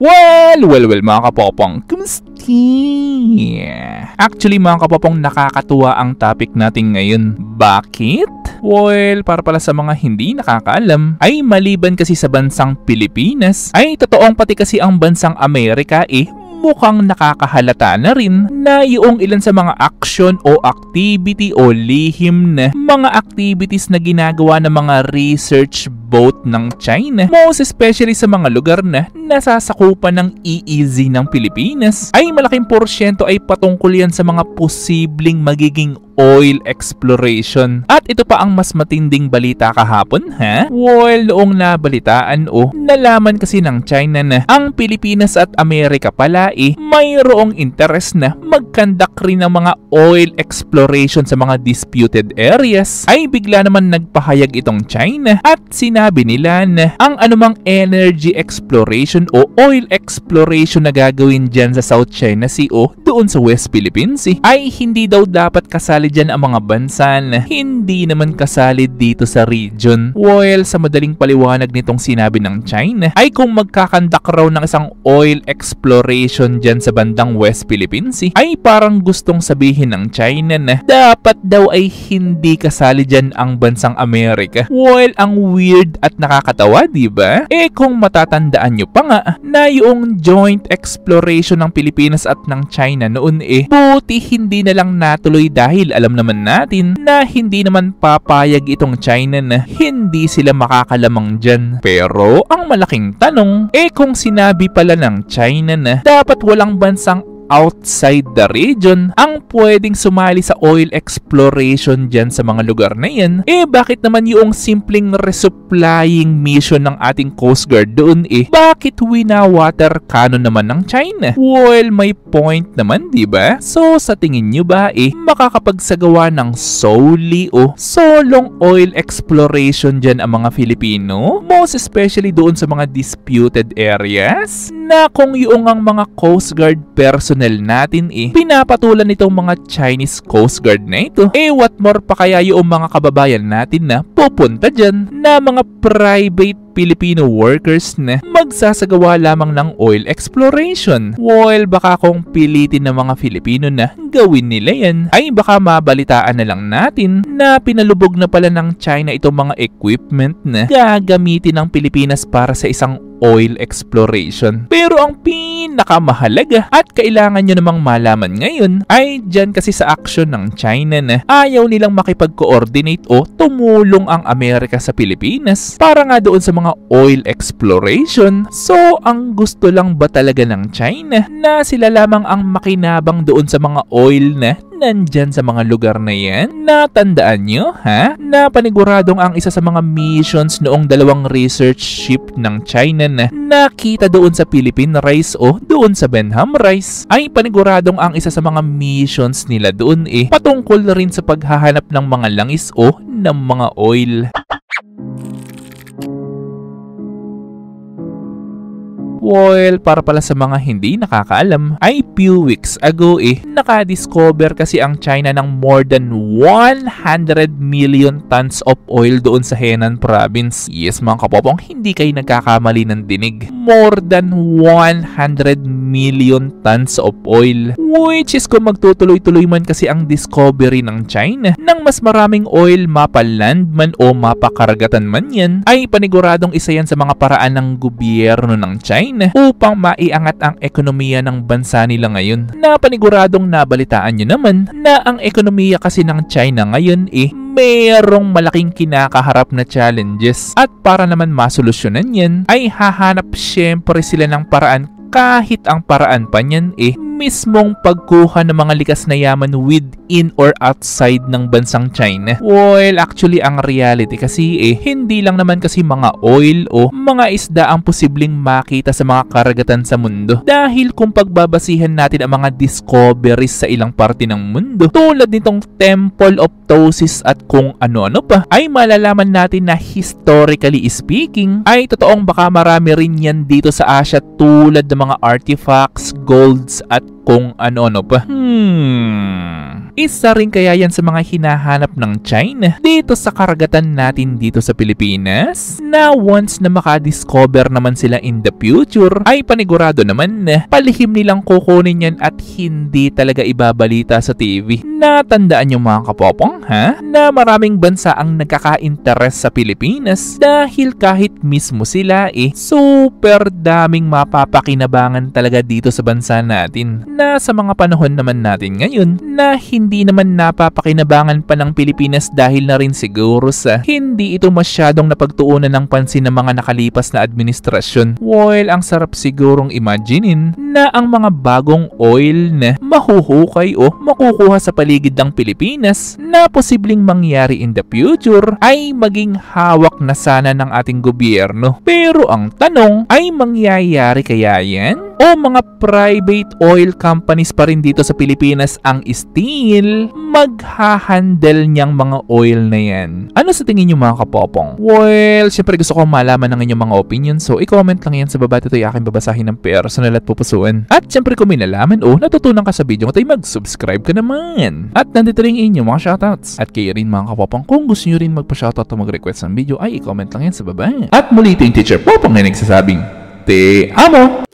Well, mga kapopong, kumusta? Actually mga kapopong, nakakatuwa ang topic natin ngayon. Bakit? Well, para pala sa mga hindi nakakaalam, ay maliban kasi sa bansang Pilipinas, ay totoong pati kasi ang bansang Amerika mukhang nakakahalata na rin na yung ilan sa mga action o activity o lihim na mga activities na ginagawa ng mga research boat ng China, most especially sa mga lugar na nasasakupan ng EEZ ng Pilipinas, ay malaking porsyento ay patungkol yan sa mga posibleng magiging oil exploration. At ito pa ang mas matinding balita kahapon, ha? Well, noong nabalitaan nalaman kasi ng China na ang Pilipinas at Amerika pala mayroong interest na mag-conduct rin ng mga oil exploration sa mga disputed areas. Ay bigla naman nagpahayag itong China at sinabi nila na ang anumang energy exploration o oil exploration na gagawin dyan sa South China Sea o doon sa West Philippine Sea ay hindi daw dapat kasali dyan ang mga bansa na hindi naman kasali dito sa region. Well, sa madaling paliwanag nitong sinabi ng China ay kung magkakandak raw ng isang oil exploration dyan sa bandang West Philippine Sea ay parang gustong sabihin ng China na dapat daw ay hindi kasali dyan ang bansang Amerika. Well, ang weird at nakakatawa, diba? Kung matatandaan nyo pa nga na yung joint exploration ng Pilipinas at ng China noon buti hindi na lang natuloy dahil alam naman natin na hindi naman papayag itong China na hindi sila makakalamang dyan. Pero ang malaking tanong, kung sinabi pala ng China na dapat walang bansang outside the region ang pwedeng sumali sa oil exploration dyan sa mga lugar na yan, bakit naman yung simpleng resupplying mission ng ating Coast Guard doon bakit wina-water cannon naman ng China? Well, may point naman, diba? So, sa tingin nyo ba makakapagsagawa ng solely o solong oil exploration dyan ang mga Filipino? Most especially doon sa mga disputed areas na kung yung ang mga Coast Guard personnel natin pinapatulan nitong mga Chinese Coast Guard na ito. What more pa kaya yung mga kababayan natin na pupunta dyan na mga private Filipino workers na magsasagawa lamang ng oil exploration? Well, baka kung pilitin ng mga Filipino na gawin nila yan, ay baka mabalitaan na lang natin na pinalubog na pala ng China itong mga equipment na gagamitin ng Pilipinas para sa isang oil exploration. Pero ang pinakamahalaga at kailangan nyo namang malaman ngayon ay dyan kasi sa action ng China na ayaw nilang makipag-coordinate o tumulong ang Amerika sa Pilipinas para nga doon sa mga oil exploration. So, ang gusto lang ba talaga ng China na sila lamang ang makinabang doon sa mga oil na nandyan sa mga lugar na yan? Natandaan nyo, ha? Na paniguradong ang isa sa mga missions noong dalawang research ship ng China na nakita doon sa Philippine Rice o doon sa Benham Rice ay paniguradong ang isa sa mga missions nila doon patungkol na rin sa paghahanap ng mga langis o ng mga oil. Well, para pala sa mga hindi nakakaalam, ay few weeks ago nakadiscover kasi ang China ng more than 100 million tons of oil doon sa Henan province. Yes mga kapopong, hindi kayo nagkakamali ng dinig. More than 100 million tons of oil. Which is kung magtutuloy-tuloy man kasi ang discovery ng China ng mas maraming oil mapaland man o mapakaragatan man yan, ay paniguradong isa yan sa mga paraan ng gobyerno ng China upang maiangat ang ekonomiya ng bansa nila ngayon. Na paniguradong nabalitaan nyo naman na ang ekonomiya kasi ng China ngayon mayroong malaking kinakaharap na challenges at para naman masolusyonan yan ay hahanap syempre sila ng paraan kahit ang paraan pa niyan mismong pagkuha ng mga likas na yaman within or outside ng bansang China. Well, actually ang reality kasi hindi lang naman kasi mga oil o mga isda ang posibleng makita sa mga karagatan sa mundo. Dahil kung pagbabasihan natin ang mga discoveries sa ilang parte ng mundo, tulad nitong Temple of Thosis at kung ano-ano pa, ay malalaman natin na historically speaking, ay totoong baka marami rin yan dito sa Asia tulad ng mga artifacts, golds at kung ano-ano pa. Isa rin kaya yan sa mga hinahanap ng China dito sa karagatan natin dito sa Pilipinas, na once na makadiscover naman sila in the future ay panigurado naman na palihim nilang kukunin yan at hindi talaga ibabalita sa TV. Natandaan yung mga kapopong na maraming bansa ang nagkaka-interest sa Pilipinas dahil kahit mismo sila super daming mapapakinabangan talaga dito sa bansa natin, na sa mga panahon naman natin ngayon na hindi naman napapakinabangan pa ng Pilipinas dahil na rin siguro sa hindi ito masyadong napagtuunan ng pansin ng mga nakalipas na administrasyon. Well, ang sarap sigurong imaginein na ang mga bagong oil na mahuhukay o makukuha sa paligid ng Pilipinas na posibleng mangyari in the future ay maging hawak na sana ng ating gobyerno. Pero ang tanong ay mangyayari kaya yan? O mga private oil companies pa rin dito sa Pilipinas ang still maghahandle niyang mga oil na yan? Ano sa tingin niyo mga kapopong? Well, syempre gusto ko malaman ng inyong mga opinion, so i-comment lang yan sa baba. Ito ay aking babasahin ng personal at pupusuan. At syempre kung may nalaman o natutunan ka sa video ko, mag-subscribe ka naman. At nandito rin inyong mga shoutouts. At kayo rin mga kapopong, kung gusto nyo rin magpa-shoutout o mag-request ng video, ay i-comment lang yan sa baba. At muli ito yung Teacher Popong na nagsasabing, Te amo!